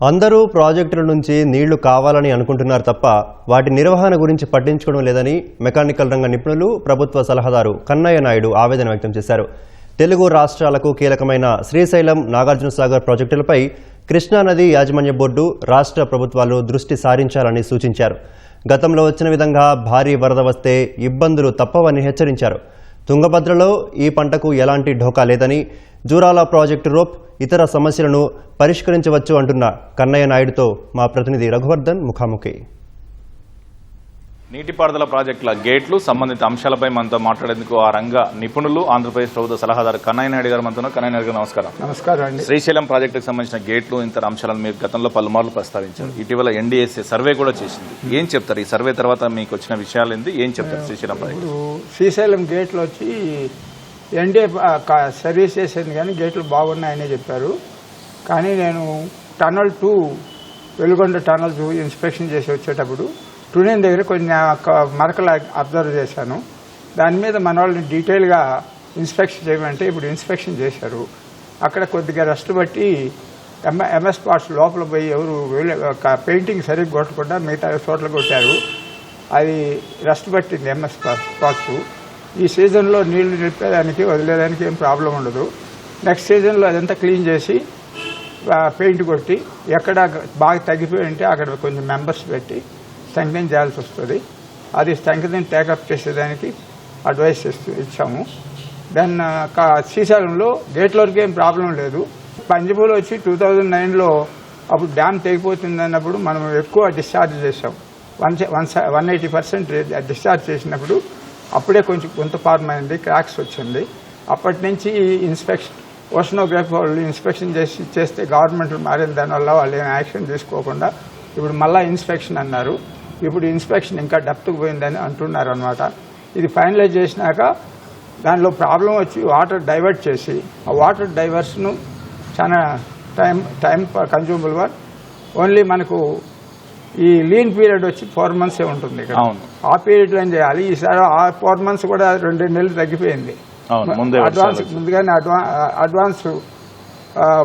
అందరూ ప్రాజెక్టుల నుంచి నీళ్లు కావాలని అనుకుంటున్నారు తప్ప వాటి నిర్వహణ గురించి పట్టించుకోవడం లేదని మెకానికల్ రంగ నిపుణులు ప్రభుత్వ సలహాదారు కన్నయ్య నాయుడు ఆవేదన వ్యక్తం చేశారు. తెలుగు రాష్ట్రాలకు కీలకమైన శ్రీశైలం, నాగార్జునసాగర్ ప్రాజెక్టులపై కృష్ణానది యాజమాన్య బోర్డు, రాష్ట్ర ప్రభుత్వాలు దృష్టి సారించాలని సూచించారు. గతంలో వచ్చిన విధంగా భారీ వరద వస్తే ఇబ్బందులు తప్పవని హెచ్చరించారు. తుంగభద్రలో ఈ పంటకు ఎలాంటి ఢోకా లేదని, జూరాల ప్రాజెక్టు రోప్ ఇతర సమస్యలను పరిష్కరించవచ్చు అంటున్న కన్నయ్య నాయుడుతో మా ప్రతినిధి రఘువర్ధన్ ముఖాముఖి. నీటిపారుదల ప్రాజెక్టుల గేట్లు సంబంధిత అంశాలపై మనతో మాట్లాడేందుకు ఆ రంగ నిపుణులు ఆంధ్రప్రదేశ్ ప్రభుత్వ సలహాదారు కన్నయ్య నాయుడు గారు మనతో. కన్నయ్య నాయుడు గారు నమస్కారం. నమస్కారం అండి. శ్రీశైలం ప్రాజెక్టుకు సంబంధించిన గేట్లు ఇతర అంశాలను మీరు గతంలో పలుమార్లు ప్రస్తావించారు. ఇటీవల ఎన్డీఎస్ఏ సర్వే కూడా చేసింది. ఏం చెప్తారు ఈ సర్వే తర్వాత మీకు వచ్చిన విషయాలు ఏంటి, ఏం చెప్తారు శ్రీశైలం ప్రాజెక్టు? శ్రీశైలం గేట్లు వచ్చి ఎన్డీఏ సర్వీస్ చేసింది కానీ గేట్లు బాగున్నాయని చెప్పారు. కానీ నేను టనల్ 2 వెలుగొండ టనల్ 2 ఇన్స్పెక్షన్ చేసి వచ్చేటప్పుడు టునేన్ దగ్గర కొన్ని మరకలు అబ్జర్వ్ చేశాను. దాని మీద మన వాళ్ళని డీటెయిల్గా ఇన్స్పెక్షన్ చేయమంటే ఇప్పుడు ఇన్స్పెక్షన్ చేశారు. అక్కడ కొద్దిగా రెస్ట్ బట్టి ఎంఎస్ పార్ట్స్ లోపల పోయి ఎవరు పెయింటింగ్ సరిగ్గా కొట్టకుండా మిగతా చోట్ల కొట్టారు. అది రెస్ట్ పట్టింది ఎంఎస్ పార్ట్స్. ఈ సీజన్లో నీళ్లు నింపేదానికి వదిలేదానికి ఏం ప్రాబ్లం ఉండదు. నెక్స్ట్ సీజన్లో అదంతా క్లీన్ చేసి పెయింట్ కొట్టి ఎక్కడ బాగా తగ్గిపోయి ఉంటే అక్కడ కొంచెం మెంబర్స్ పెట్టి స్ట్రెంగ్థెన్ చేయాల్సి వస్తుంది. అది స్ట్రెంగ్థెన్ టేకప్ చేసేదానికి అడ్వైస్ ఇచ్చాము. దెన్ శ్రీశైలంలో గేట్ల వరకు ఏం ప్రాబ్లం లేదు. పంజపూలో వచ్చి 2009లో అప్పుడు డ్యామ్ తెగిపోతుంది అన్నప్పుడు మనం ఎక్కువ డిశ్చార్జ్ చేసాం. 180% డిశ్చార్జ్ చేసినప్పుడు అప్పుడే కొంచెం కొంత ఫార్మ్ అయింది, క్రాక్స్ వచ్చింది. అప్పటి నుంచి ఇన్స్పెక్షన్ ఓషనోగ్రఫీ వాళ్ళు ఇన్స్పెక్షన్ చేస్తే గవర్నమెంట్ మారిన దానివల్ల వాళ్ళు ఏం యాక్షన్ తీసుకోకుండా ఇప్పుడు మళ్ళీ ఇన్స్పెక్షన్ అన్నారు. ఇప్పుడు ఇన్స్పెక్షన్ ఇంకా డెప్త్కి పోయిందని అంటున్నారు అనమాట. ఇది ఫైనలైజ్ చేసినాక దానిలో ప్రాబ్లం వచ్చి వాటర్ డైవర్ట్ చేసి ఆ వాటర్ డైవర్స్ను చాలా టైం కన్జ్యూమబుల్ వర్క్. ఓన్లీ మనకు ఈ లీన్ పీరియడ్ వచ్చి 4 months ఉంటుంది ఇక్కడ. ఆ పీరియడ్లో ఏం చేయాలి. ఈసారి ఆ 4 months కూడా 2 నెలలు తగ్గిపోయింది. ముందుగానే అడ్వాన్స్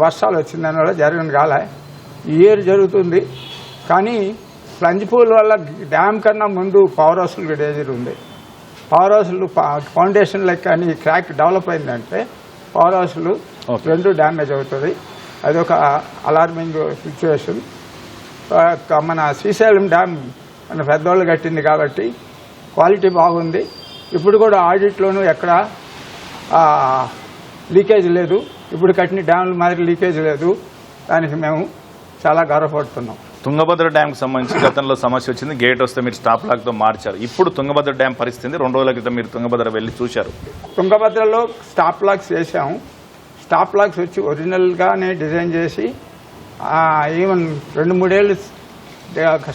వర్షాలు వచ్చిన దానివల్ల జరగని కాలే. ఈ ఇయర్ జరుగుతుంది. కానీ ప్లంజ్పూల్ వల్ల డ్యామ్ కన్నా ముందు పవర్ హౌస్లు డేంజర్ ఉంది. పవర్ హౌస్లు ఫౌండేషన్ లెక్క కానీ క్రాక్ డెవలప్ అయిందంటే పవర్ హౌస్లు 2 డ్యామేజ్ అవుతుంది. అదొక అలార్మింగ్ సిచ్యువేషన్. మన శ్రీశైలం డ్యామ్ మన పెద్దవాళ్ళు కట్టింది కాబట్టి క్వాలిటీ బాగుంది. ఇప్పుడు కూడా ఆడిట్లోనూ ఎక్కడ లీకేజ్ లేదు. ఇప్పుడు కట్టిన డ్యామ్ల మాదిరి లీకేజ్ లేదు. దానికి మేము చాలా గర్వపడుతున్నాం. తుంగభద్ర డ్యామ్కి సంబంధించి గతంలో సమస్య వచ్చింది. గేట్ వస్తే మీరు స్టాప్ లాక్తో మార్చారు. ఇప్పుడు తుంగభద్ర డ్యామ్ పరిస్థితి 2 రోజుల క్రితం మీరు తుంగభద్ర వెళ్ళి చూశారు. తుంగభద్రలో స్టాప్ లాక్స్ వేసాము. స్టాప్ లాక్స్ వచ్చి ఒరిజినల్గానే డిజైన్ చేసి ఈవెన్ 2-3 ఏళ్ళు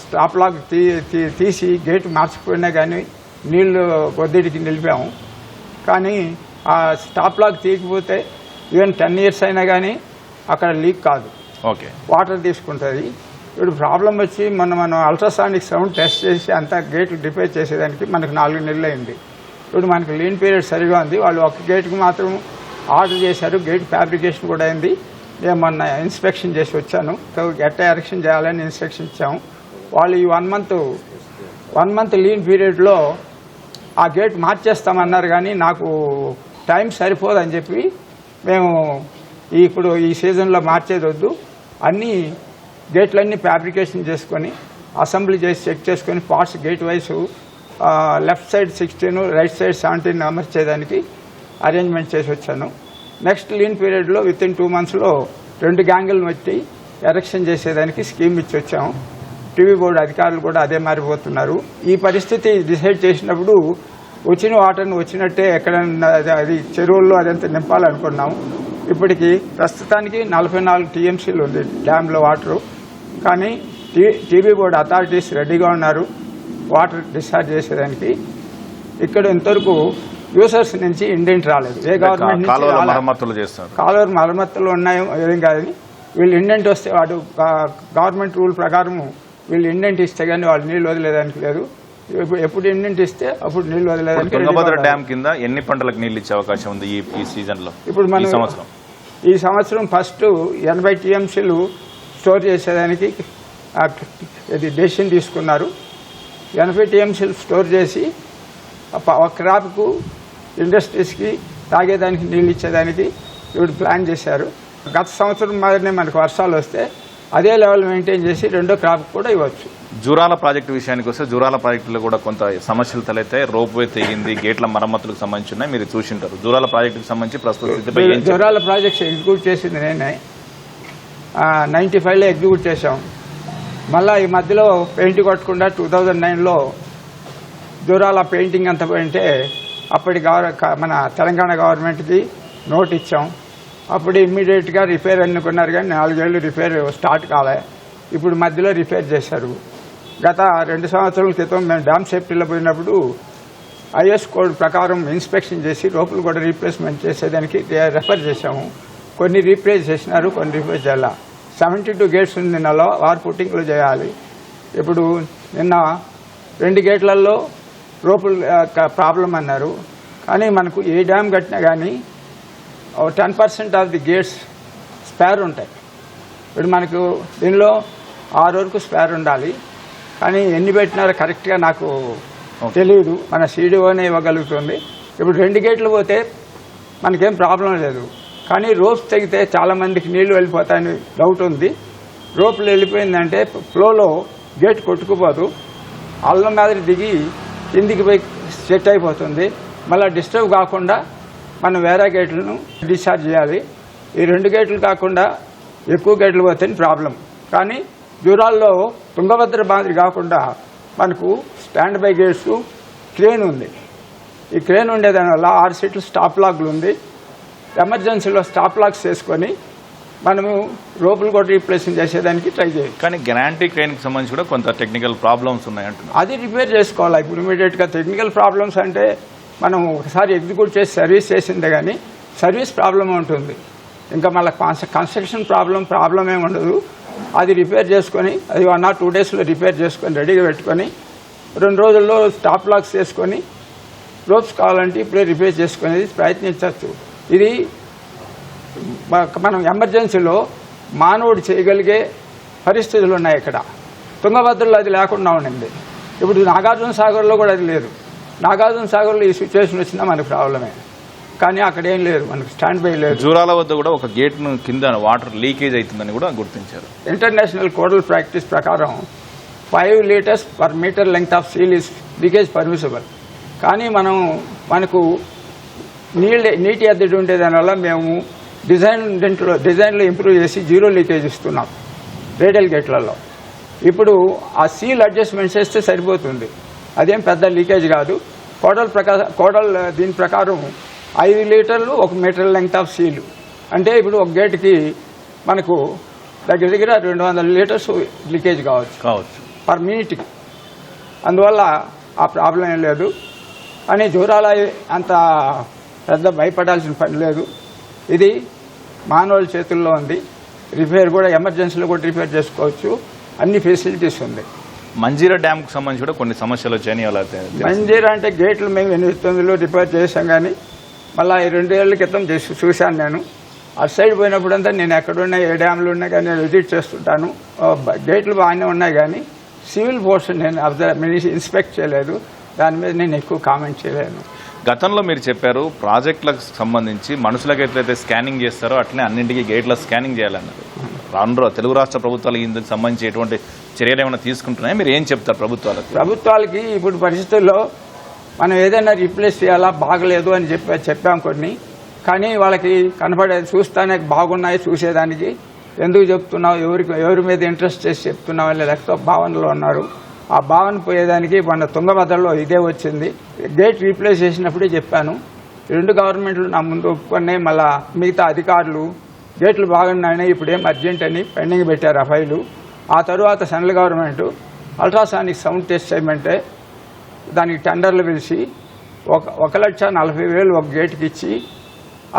స్టాప్ లాక్ తీసి గేట్ మార్చిపోయినా కానీ నీళ్లు కొద్దిటికి నిలిపాము. కానీ ఆ స్టాప్ లాక్ తీయకపోతే ఈవెన్ 10 years అయినా కానీ అక్కడ లీక్ కాదు, వాటర్ తీసుకుంటుంది. ఇప్పుడు ప్రాబ్లం వచ్చి మనం అల్ట్రాసానిక్ సౌండ్ టెస్ట్ చేసి అంతా గేట్లు రిపేర్ చేసేదానికి మనకు 4 నెలలు అయింది. ఇప్పుడు మనకు లీన్ పీరియడ్ సరిగా ఉంది. వాళ్ళు ఒక గేట్కి మాత్రం ఆర్డర్ చేశారు. గేట్ ఫ్యాబ్రికేషన్ కూడా అయింది. నేను మొన్న ఇన్స్పెక్షన్ చేసి వచ్చాను. ఎట్లా ఎరెక్షన్ చేయాలని ఇన్స్ట్రక్షన్ ఇచ్చాము. వాళ్ళు ఈ 1 month లీన్ పీరియడ్లో ఆ గేట్ మార్చేస్తామన్నారు. కానీ నాకు టైం సరిపోదని చెప్పి మేము ఇప్పుడు ఈ సీజన్లో మార్చేది వద్దు, అన్ని గేట్లన్నీ ఫ్యాబ్రికేషన్ చేసుకొని అసెంబ్లీ చేసి చెక్ చేసుకొని parts gate wise left side 16, right side 17 అమర్చేదానికి అరేంజ్మెంట్ చేసి వచ్చాను. నెక్స్ట్ లీన్ పీరియడ్లో వితిన్ 2 monthsలో 2 గ్యాంగిల్ని బట్టి ఎరెక్షన్ చేసేదానికి స్కీమ్ ఇచ్చి వచ్చాము. టీవీ బోర్డు అధికారులు కూడా అదే మారిపోతున్నారు. ఈ పరిస్థితి డిసైడ్ చేసినప్పుడు వచ్చిన వాటర్ని వచ్చినట్టే ఎక్కడన్నా అది చెరువుల్లో అదంతా నింపాలనుకున్నాము. ఇప్పటికి ప్రస్తుతానికి 44 TMCలు ఉంది డ్యామ్లో వాటరు. కానీ టీవీ బోర్డు అథారిటీస్ రెడీగా ఉన్నారు వాటర్ డిశ్చార్జ్ చేసేదానికి. ఇక్కడ ఇంతవరకు యూసర్స్ నుంచి ఇండెంట్ రాలేదు. ఏ గవర్నమెంట్ నుంచి కాలువల మరమ్మతులు ఉన్నాయో ఏం కాదని వీళ్ళు ఇండెంట్ వస్తే వాడు గవర్నమెంట్ రూల్ ప్రకారం వీళ్ళు ఇండెంట్ ఇస్తే కానీ వాళ్ళు నీళ్ళు వదిలేదానికి లేదు. ఎప్పుడు ఇండెంట్ ఇస్తే అప్పుడు నీళ్ళు వదిలేదానికి. తుంగభద్ర డ్యామ్ కింద ఎన్ని పంటలకు నీళ్ళు ఇచ్చే అవకాశం ఉంది ఈ సీజన్లో? ఇప్పుడు మనం ఈ సంవత్సరం ఫస్ట్ 80 TMCలు స్టోర్ చేసేదానికి ఇది డెసిషన్ తీసుకున్నారు. 80 టీఎంసీలు స్టోర్ చేసి ఒక క్రాప్కు ఇండస్ట్రీస్కి తాగేదానికి నీళ్ళు ఇచ్చేదానికి ఇప్పుడు ప్లాన్ చేశారు. గత సంవత్సరం మాదిరినే మనకు వర్షాలు వస్తే అదే లెవెల్ మెయింటైన్ చేసి రెండో క్రాప్ కూడా ఇవ్వచ్చు. జూరాల ప్రాజెక్టు విషయానికి వస్తే జూరాల ప్రాజెక్టులో కూడా కొంత సమస్యలు తలెత్తాయి. రోప్వే తెగింది, గేట్ల మరమ్మతులకు సంబంధించి ఉన్నాయి, మీరు చూసింటారు. జూరాల ప్రాజెక్టుకు సంబంధించి ప్రస్తుత స్థితిపై జూరాల ప్రాజెక్ట్స్ ఎగ్జిక్యూట్ చేసింది నేనే. 95లో ఎగ్జిక్యూట్ చేశాం. మళ్ళీ ఈ మధ్యలో పెయింట్ కొట్టకుండా 2009లో జూరాల పెయింటింగ్ అంతా పోయింటే అప్పటి మన తెలంగాణ గవర్నమెంట్కి నోట్ ఇచ్చాం. అప్పుడు ఇమ్మీడియట్గా రిపేర్ అనుకున్నారు కానీ 4 ఏళ్ళు రిపేర్ స్టార్ట్ కాలే. ఇప్పుడు మధ్యలో రిపేర్ చేశారు. గత 2 సంవత్సరాల క్రితం మేము డ్యామ్ సేఫ్టీలో పోయినప్పుడు ఐఎస్ కోడ్ ప్రకారం ఇన్స్పెక్షన్ చేసి రోపులు కూడా రీప్లేస్మెంట్ చేసేదానికి రెఫర్ చేశాము. కొన్ని రీప్లేస్ చేసినారు, కొన్ని రీప్లేస్ చేయాల. 72 గేట్స్ ఉంది నెలలో, వారు పుట్టింగ్లు చేయాలి. ఇప్పుడు నిన్న 2 గేట్లలో రోపులు ప్రాబ్లం అన్నారు. కానీ మనకు ఏ డ్యామ్ కట్టినా కానీ 10% ఆఫ్ ది గేట్స్ స్పేర్ ఉంటాయి. ఇప్పుడు మనకు దీనిలో 6 వరకు స్పేర్ ఉండాలి. కానీ ఎన్ని పెట్టినారో కరెక్ట్గా నాకు తెలియదు. మన సీడీఓనే ఇవ్వగలుగుతుంది. ఇప్పుడు 2 గేట్లు పోతే మనకేం ప్రాబ్లం లేదు. కానీ రోప్స్ తెగితే చాలామందికి నీళ్లు వెళ్ళిపోతాయని డౌట్ ఉంది. రోపులు వెళ్ళిపోయిందంటే ఫ్లోలో గేట్ కొట్టుకుపోదు, అల్లం మాదిరి దిగి కిందికి పోయి సెట్ అయిపోతుంది. మళ్ళీ డిస్టర్బ్ కాకుండా మనం వేరే గేట్లను డిశ్చార్జ్ చేయాలి. ఈ 2 గేట్లు కాకుండా ఎక్కువ గేట్లు పోతే ప్రాబ్లం. కానీ జూరాల్లో తుంగభద్ర మాదిరి కాకుండా మనకు స్టాండ్ బై గేట్స్ క్రేన్ ఉంది. ఈ క్రేన్ ఉండేదానివల్ల 6 సీట్లు స్టాప్ లాక్లు ఉంది. ఎమర్జెన్సీలో స్టాప్ లాక్స్ చేసుకొని మనము రోపులు కూడా రీప్లేసింగ్ చేసేదానికి ట్రై చేయాలి. కానీ గ్యారంటీ క్రెయిన్కి సంబంధించి కూడా కొంత టెక్నికల్ ప్రాబ్లమ్స్ ఉన్నాయంటున్నారు. అది రిపేర్ చేసుకోవాలి. ఇప్పుడు ఇమీడియట్గా టెక్నికల్ ప్రాబ్లమ్స్ అంటే మనం ఒకసారి ఎగ్జిక్యూట్ చేసి సర్వీస్ చేసిందే కానీ సర్వీస్ ప్రాబ్లం ఉంటుంది. ఇంకా మళ్ళీ కన్స్ట్రక్షన్ ప్రాబ్లం ఏమి ఉండదు. అది రిపేర్ చేసుకొని అది 1 or 2 డేస్లో రిపేర్ చేసుకొని రెడీగా పెట్టుకొని 2 రోజుల్లో స్టాప్ లాక్స్ చేసుకొని రోప్స్ కావాలంటే ఇప్పుడే రిపేర్ చేసుకునేది ప్రయత్నించవచ్చు. ఇది మనం ఎమర్జెన్సీలో మానవుడు చేయగలిగే పరిస్థితులు ఉన్నాయి. ఇక్కడ తుంగభద్రలో అది లేకుండా ఉండింది. ఇప్పుడు నాగార్జున సాగర్లో కూడా అది లేదు. నాగార్జున సాగర్లో ఈ సిచ్యువేషన్ వచ్చినా మనకు ప్రాబ్లమే. కానీ అక్కడ ఏం లేదు, మనకు స్టాండ్ బై లేదు. జూరాల వద్ద కూడా ఒక గేట్ను కింద వాటర్ లీకేజ్ అవుతుందని కూడా గుర్తించారు. ఇంటర్నేషనల్ కోడల్ ప్రాక్టీస్ ప్రకారం 5 liters per metre length of seal is leakage permissible. కానీ మనకు నీటి ఎద్దడి ఉండే దానివల్ల మేము డిజైన్లో ఇంప్రూవ్ చేసి 0 లీకేజ్ ఇస్తున్నాం రేడియల్ గేట్లలో. ఇప్పుడు ఆ సీల్ అడ్జస్ట్మెంట్ చేస్తే సరిపోతుంది. అదేం పెద్ద లీకేజ్ కాదు. కోడల్ దీని ప్రకారం 5 లీటర్లు 1 మీటర్ లెంగ్త్ ఆఫ్ సీలు అంటే ఇప్పుడు ఒక గేట్కి మనకు దగ్గర 200 లీటర్స్ లీకేజ్ కావచ్చు పర్ మినిట్కి. అందువల్ల ఆ ప్రాబ్లం ఏం లేదు. అని జూరాల అంత పెద్ద భయపడాల్సిన పని లేదు. ఇది మానవుల చేతుల్లో ఉంది. రిపేర్ కూడా ఎమర్జెన్సీలో కూడా రిపేర్ చేసుకోవచ్చు. అన్ని ఫెసిలిటీస్ ఉంది. మంజీరా డ్యామ్కి సంబంధించి కూడా కొన్ని సమస్యలు వచ్చాయని అలా. మంజీరా అంటే గేట్లు మేము 89లో రిపేర్ చేసాం. కానీ మళ్ళీ 2 ఏళ్ల క్రితం చూశాను నేను. అటు సైడ్ పోయినప్పుడంతా నేను ఎక్కడున్నా ఏ డ్యామ్లు ఉన్నా కానీ నేను విజిట్ చేస్తుంటాను. గేట్లు బాగానే ఉన్నాయి కానీ సివిల్ పోర్షన్ నేను ఇన్స్పెక్ట్ చేయలేదు. దాని మీద నేను ఎక్కువ కామెంట్ చేయలేను. గతంలో మీరు చెప్పారు ప్రాజెక్టులకు సంబంధించి మనుషులకు ఎట్లయితే స్కానింగ్ చేస్తారో అట్లనే అన్నింటికి గేట్ల స్కానింగ్ చేయాలన్నారు. తెలుగు రాష్ట్ర ప్రభుత్వాలు ఇందుకు సంబంధించి ఎటువంటి చర్యలు ఏమైనా తీసుకుంటున్నాయా? మీరు ఏం చెప్తారు ప్రభుత్వాలకి? ఇప్పుడు పరిస్థితుల్లో మనం ఏదైనా రీప్లేస్ చేయాలా, బాగలేదు అని చెప్పాం కొన్ని. కానీ వాళ్ళకి కనపడేది చూస్తానే బాగున్నాయి చూసేదానికి. ఎందుకు చెప్తున్నావు, ఎవరి మీద ఇంట్రెస్ట్ చేసి చెప్తున్నావు అనే లెక్క భావనలో ఉన్నారు. ఆ భావన పోయేదానికి మన తుంగభద్రలో ఇదే వచ్చింది. గేట్ రీప్లేస్ చేసినప్పుడే చెప్పాను. 2 గవర్నమెంట్లు నా ముందు ఒప్పుకున్నాయి. మళ్ళా మిగతా అధికారులు గేట్లు బాగున్నాయి ఇప్పుడేం అర్జెంట్ అని పెండింగ్ పెట్టారు ఆ ఫైలు. ఆ తర్వాత central government ultrasonic sound test చేయమంటే దానికి టెండర్లు పిలిచి 1,40,000 ఒక గేట్కి ఇచ్చి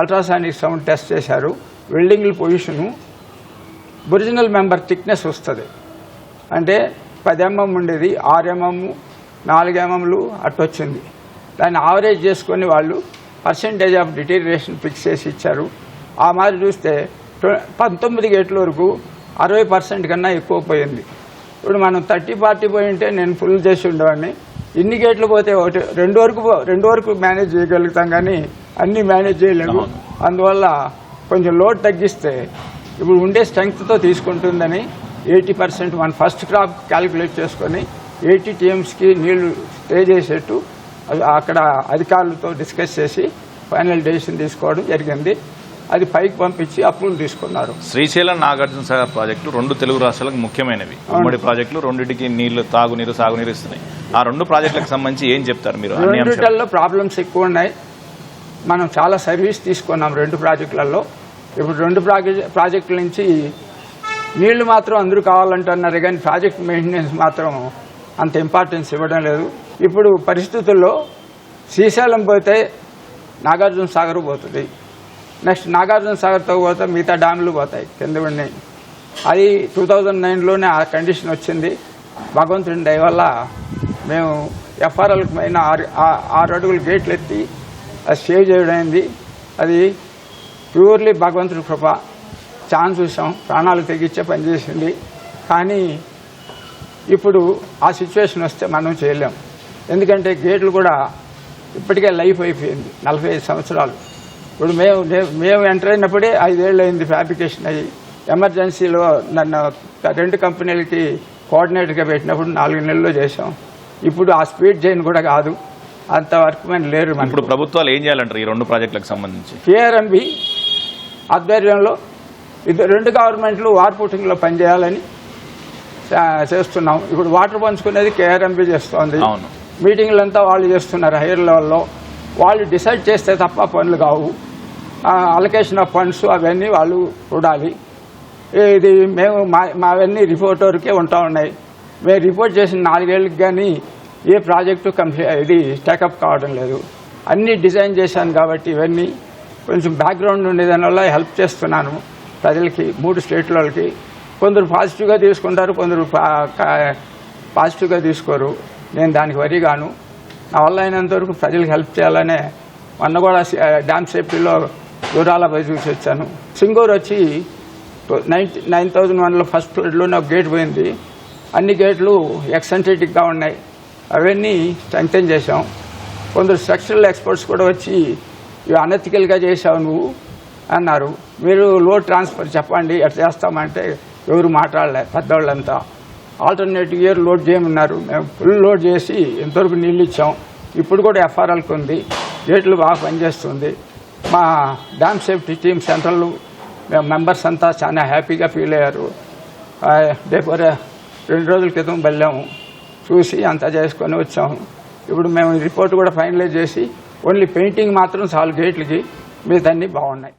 అల్ట్రాసానిక్ సౌండ్ టెస్ట్ చేశారు. వెల్డింగ్ల పొజిషను ఒరిజినల్ మెంబర్ థిక్నెస్ వస్తుంది. అంటే 10 mm ఉండేది 6 mm 4 mm అట్టొచ్చింది. దాన్ని ఆవరేజ్ చేసుకొని వాళ్ళు పర్సెంటేజ్ ఆఫ్ డిటీరియరేషన్ ఫిక్స్ చేసి ఇచ్చారు. ఆ మాదిరి చూస్తే 19 గేట్ల వరకు 60% కన్నా ఎక్కువ పోయింది. ఇప్పుడు మనం 30-40 పోయి ఉంటే నేను ఫుల్ చేసి ఉండేవాడిని. ఇన్ని గేట్లు పోతే ఒకటి రెండు వరకు మేనేజ్ చేయగలుగుతాం, కానీ అన్నీ మేనేజ్ చేయలేము. అందువల్ల కొంచెం లోడ్ తగ్గిస్తే ఇప్పుడు ఉండే స్ట్రెంగ్త్తో తీసుకుంటుందని 80% మన ఫస్ట్ క్రాప్ క్యాలిక్యులేట్ చేసుకొని 80 TMSకి నీళ్లు స్టే చేసేట్టు అక్కడ అధికారులతో డిస్కస్ చేసి ఫైనల్ డెసిషన్ తీసుకోవడం జరిగింది. అది పైకి పంపించి అప్రూవల్ తీసుకున్నారు. శ్రీశైలం నాగార్జున సాగర్ ప్రాజెక్టులు 2 తెలుగు రాష్ట్రాలకు ముఖ్యమైనవి. ఉమ్మడి ప్రాజెక్టులు, రెండింటికి నీళ్లు తాగునీరు సాగునీరు ఇస్తున్నాయి. ఆ 2 ప్రాజెక్టులకు సంబంధించి ఏం చెప్తారు మీరు? రెండిట్లో ప్రాబ్లమ్స్ ఎక్కువ ఉన్నాయి. మనం చాలా సర్వీస్ తీసుకున్నాం 2 ప్రాజెక్టులలో. ఇప్పుడు 2 ప్రాజెక్టుల నుంచి నీళ్లు మాత్రం అందరూ కావాలంటున్నారు, కానీ ప్రాజెక్ట్ మెయింటెనెన్స్ మాత్రం అంత ఇంపార్టెన్స్ ఇవ్వడం లేదు. ఇప్పుడు పరిస్థితుల్లో శ్రీశైలం పోతే నాగార్జున సాగర్ పోతుంది, నెక్స్ట్ నాగార్జున సాగర్తో పోతే మిగతా డ్యాములు పోతాయి కింద ఉన్నాయి. అది 2009లోనే ఆ కండిషన్ వచ్చింది. భగవంతుడి దయ వల్ల మేము ఎఫ్ఆర్ఎల్కి పైన 6 అడుగులు గేట్లు ఎత్తి అది సేవ్ చేయడమైంది. అది ప్యూర్లీ భగవంతుడి కృప. ఛాన్స్ చూసాం, ప్రాణాలు తెగించే పనిచేసింది. కానీ ఇప్పుడు ఆ సిచ్యువేషన్ వస్తే మనం చేయలేం. ఎందుకంటే గేట్లు కూడా ఇప్పటికే లైఫ్ అయిపోయింది, 45 సంవత్సరాలు. ఇప్పుడు మేము ఎంటర్ అయినప్పుడే 5 ఏళ్ళు అయింది ఫ్యాబ్రికేషన్ అయ్యి. ఎమర్జెన్సీలో నన్ను 2 కంపెనీలకి కోఆర్డినేటర్గా పెట్టినప్పుడు 4 నెలల్లో చేసాం. ఇప్పుడు ఆ స్పీడ్ చేయను కూడా కాదు, అంత వర్క్ మ్యాన్ లేరు. ఇప్పుడు ప్రభుత్వాలు ఏం చేయాలంటారు ఈ 2 ప్రాజెక్టులకు సంబంధించి? కేఆర్ఎంబి ఆధ్వర్యంలో 2 గవర్నమెంట్లు వార్ పుటింగ్లో పనిచేయాలని చేస్తున్నాం. ఇప్పుడు వాటర్ పంచుకునేది కేఆర్ఎంబి చేస్తోంది. మీటింగ్లంతా వాళ్ళు చేస్తున్నారు హైయర్ లెవెల్లో. వాళ్ళు డిసైడ్ చేస్తే తప్ప పనులు కావు. అలొకేషన్ ఆఫ్ ఫండ్స్ అవన్నీ వాళ్ళు చూడాలి. ఇది మేము మావన్నీ రిపోర్ట్ వరకే ఉంటా ఉన్నాయి. మేము రిపోర్ట్ చేసిన 4 ఏళ్ళకి కానీ ఏ ప్రాజెక్టు ఇది టేకప్ కావడం లేదు. అన్నీ డిజైన్ చేశాను కాబట్టి ఇవన్నీ కొంచెం బ్యాక్గ్రౌండ్ ఉండేదానివల్ల హెల్ప్ చేస్తున్నాను ప్రజలకి, 3 స్టేట్లకి. కొందరు పాజిటివ్గా తీసుకుంటారు, కొందరు పాజిటివ్గా తీసుకోరు. నేను దానికి వరిగాను. నా వల్ల అయినంత వరకు ప్రజలకు హెల్ప్ చేయాలనే మొన్న కూడా డ్యామ్ సేఫ్టీలో దూరాల పోయి చూసి వచ్చాను. సింగూరు వచ్చి 9001లో ఫస్ట్ ఫ్లడ్లోనే ఒక గేట్ పోయింది. అన్ని గేట్లు ఎక్సెంట్రిటిక్గా ఉన్నాయి, అవన్నీ స్ట్రెంగ్తెన్ చేసాం. కొందరు స్ట్రక్చరల్ ఎక్స్పర్ట్స్ కూడా వచ్చి ఇవి అనెథికల్గా చేసావు నువ్వు అన్నారు. మీరు లోడ్ ట్రాన్స్ఫర్ చెప్పండి ఎట్లా చేస్తామంటే ఎవరు మాట్లాడలే పెద్దవాళ్ళంతా. ఆల్టర్నేటివ్ ఇయర్ లోడ్ చేయమన్నారు. మేము ఫుల్ లోడ్ చేసి ఇంతవరకు నీళ్ళు ఇచ్చాం. ఇప్పుడు కూడా ఎఫ్ఆర్ఎల్కి ఉంది, గేట్లు బాగా పనిచేస్తుంది. మా dam safety team central members అంతా చాలా హ్యాపీగా ఫీల్ అయ్యారు. రేపు 2 రోజుల క్రితం వెళ్ళాము, చూసి అంతా చేసుకొని వచ్చాము. ఇప్పుడు మేము రిపోర్ట్ కూడా ఫైనలైజ్ చేసి ఓన్లీ పెయింటింగ్ మాత్రం చాలు గేట్లకి, మిగతాన్ని బాగున్నాయి.